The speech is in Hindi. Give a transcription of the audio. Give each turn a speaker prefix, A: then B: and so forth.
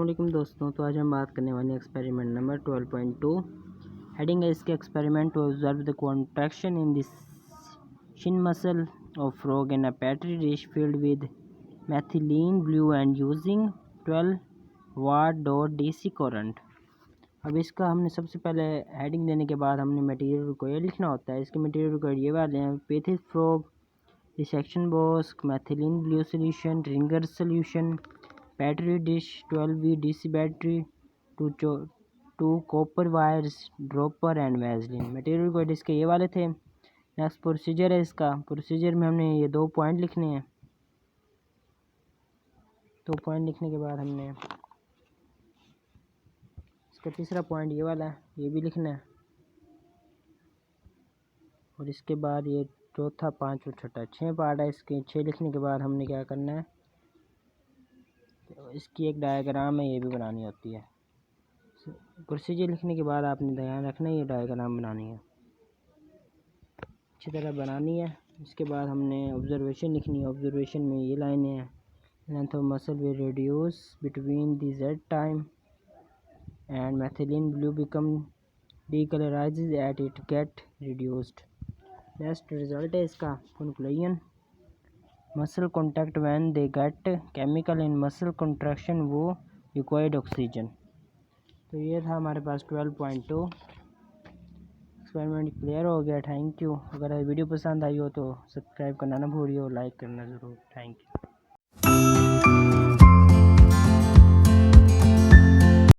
A: अस्सलामुअलैकुम दोस्तों। तो आज हम बात करने वाले हैं एक्सपेरिमेंट नंबर 12.2। हेडिंग है इसके experiment to observe the contraction in this shin muscle of frog in a petri dish filled with methylene blue and using 12 watt dot DC current. अब इसका हमने सबसे पहले हेडिंग देने के बाद हमने मटेरियल को ये लिखना होता है। इसके मटेरियल को ये वाले हैं: pithed frog, dissection box, methylene blue solution, Ringer solution, battery dish, 12V DC battery, two copper wires, dropper and Vaseline. Material को इसके ये वाले थे। नेक्स्ट प्रोसीजर है इसका। प्रोसीजर में हमने ये 2 पॉइंट लिखने हैं। 2 पॉइंट लिखने के बाद हमने इसका तीसरा पॉइंट ये वाला है, ये भी लिखना है। और इसके बाद ये चौथा, पाँचवा, छठा, 6 पार्ट है इसके। 6 लिखने के बाद हमने क्या करना है, इसकी एक डायग्राम है, ये भी बनानी होती है। प्रोसीजर लिखने के बाद आपने ध्यान रखना है ये डायग्राम बनानी है, अच्छी तरह बनानी है। इसके बाद हमने ऑब्जर्वेशन लिखनी है। ऑब्जर्वेशन में ये लाइनें हैं: length of muscle will reduce between the Z time and methylene blue become decolourises at it get reduced. Next result है इसका। Conclusion: muscle contact when they get chemical in muscle contraction वो रिक्वायर्ड ऑक्सीजन। तो ये था हमारे पास 12.2। एक्सपेरिमेंट क्लियर हो गया। Thank you. अगर वीडियो पसंद आई हो तो सब्सक्राइब करना ना भूलिए और लाइक करना ज़रूर। Thank you.